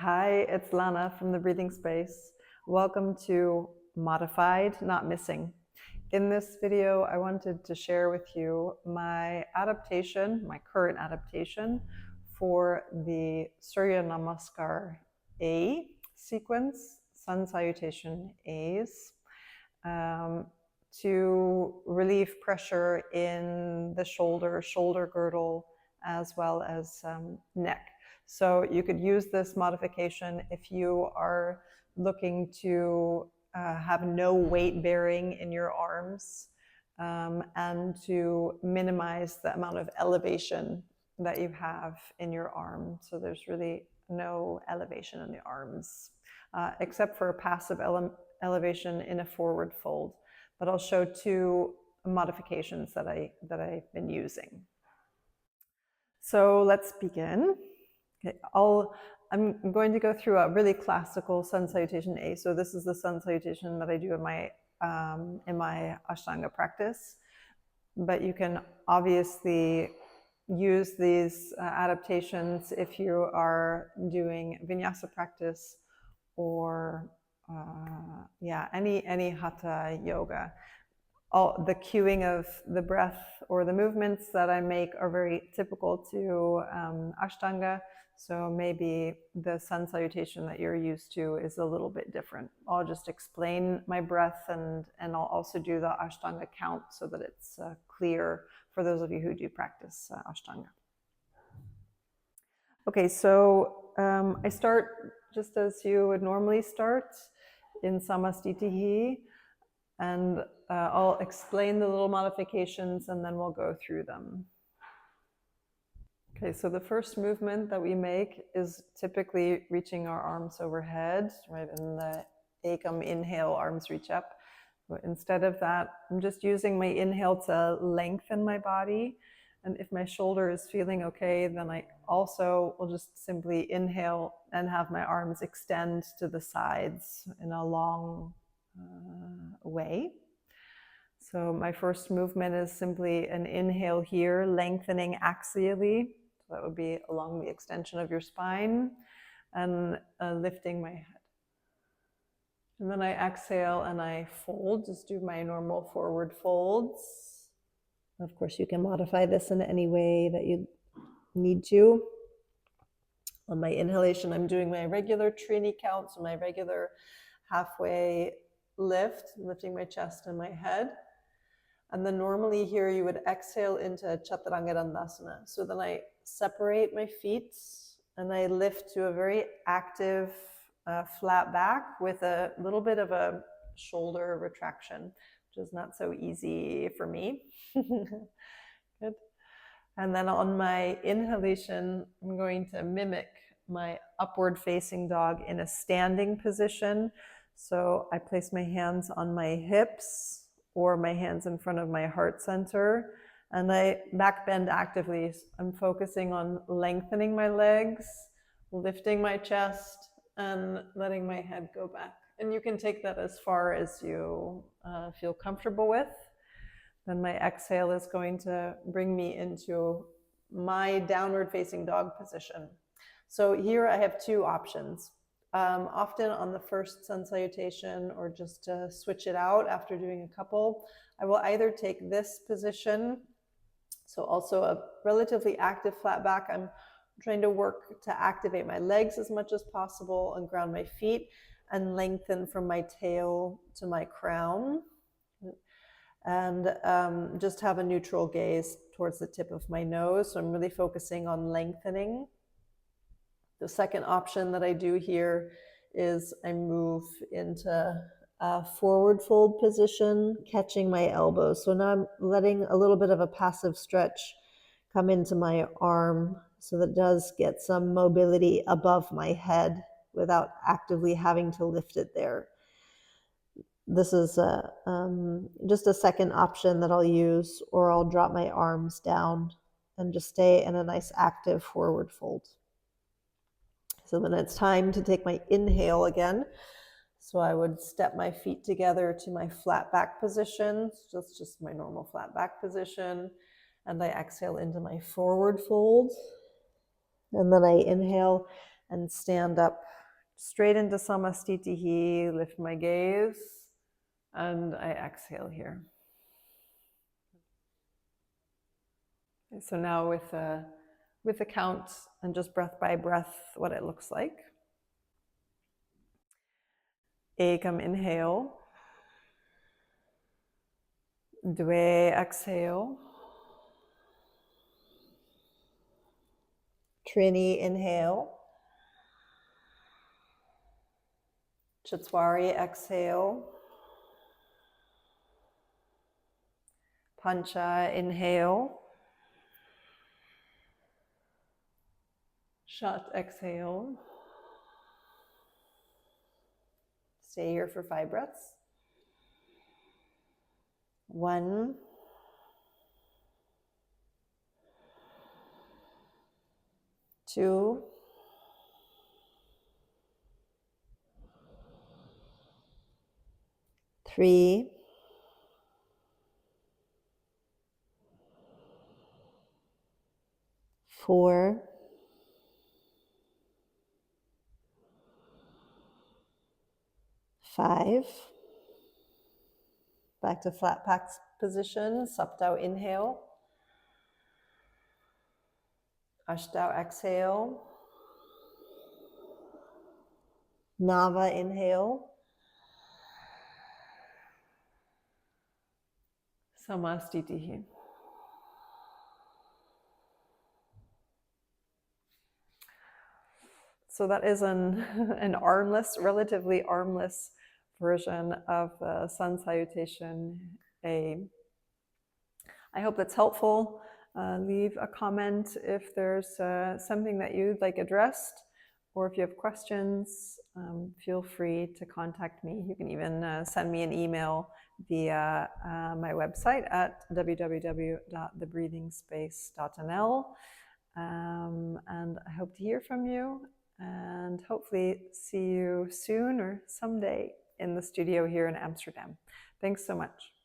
Hi, it's Lana from the Breathing Space. Welcome to Modified, Not Missing. In this video, I wanted to share with you my adaptation, my current adaptation for the Surya Namaskar A sequence, Sun Salutation A's, to relieve pressure in the shoulder girdle, as well as neck. So you could use this modification if you are looking to have no weight bearing in your arms, and to minimize the amount of elevation that you have in your arm. So there's really no elevation in the arms, except for a passive elevation in a forward fold. But I'll show two modifications that I've been using. So let's begin. Okay, I'm going to go through a really classical Sun Salutation A. So this is the Sun Salutation that I do in my Ashtanga practice. But you can obviously use these adaptations if you are doing vinyasa practice or any hatha yoga. All the cueing of the breath or the movements that I make are very typical to Ashtanga. So maybe the sun salutation that you're used to is a little bit different. I'll just explain my breath and I'll also do the Ashtanga count so that it's clear for those of you who do practice Ashtanga. Okay, so I start just as you would normally start in Samastitihi, and I'll explain the little modifications and then we'll go through them. Okay, so the first movement that we make is typically reaching our arms overhead, right? In the Ekam inhale, arms reach up. But instead of that, I'm just using my inhale to lengthen my body. And if my shoulder is feeling okay, then I also will just simply inhale and have my arms extend to the sides in a long way. So my first movement is simply an inhale here, lengthening axially. So that would be along the extension of your spine, and lifting my head. And then I exhale and I fold, just do my normal forward folds. Of course, you can modify this in any way that you need to. On my inhalation, I'm doing my regular Trini count, so my regular halfway lift, lifting my chest and my head. And then normally here you would exhale into Chaturanga Dandasana. So then I separate my feet and I lift to a very active flat back with a little bit of a shoulder retraction, which is not so easy for me. Good. And then on my inhalation, I'm going to mimic my upward facing dog in a standing position. So I place my hands on my hips or my hands in front of my heart center, and I back bend actively. I'm focusing on lengthening my legs, lifting my chest, and letting my head go back. And you can take that as far as you feel comfortable with. Then my exhale is going to bring me into my downward facing dog position. So here I have two options. Often on the first sun salutation, or just to switch it out after doing a couple, I will either take this position, so also a relatively active flat back. I'm trying to work to activate my legs as much as possible and ground my feet and lengthen from my tail to my crown, and just have a neutral gaze towards the tip of my nose. So I'm really focusing on lengthening. The second option that I do here is I move into a forward fold position, catching my elbows. So now I'm letting a little bit of a passive stretch come into my arm so that it does get some mobility above my head without actively having to lift it there. This is just a second option that I'll use, or I'll drop my arms down and just stay in a nice active forward fold. So then it's time to take my inhale again. So I would step my feet together to my flat back position. So that's just my normal flat back position. And I exhale into my forward fold. And then I inhale and stand up straight into Samastitihi, lift my gaze, and I exhale here. So now with a count and just breath by breath, what it looks like. Ekam, inhale. Dve, exhale. Trini, inhale. Chaturthi, exhale. Pancha, inhale. Shat, exhale. Stay here for 5 breaths. 1, 2, 3, 4, 5. Back to flat back position, Saptau, inhale. Ashtau, exhale. Nava, inhale. Samastitihi. So that is an armless, relatively armless version of the Sun Salutation A. I hope that's helpful. Leave a comment if there's something that you'd like addressed, or if you have questions, feel free to contact me. You can even send me an email via my website at www.thebreathingspace.nl. And I hope to hear from you, and hopefully see you soon or someday in the studio here in Amsterdam. Thanks so much.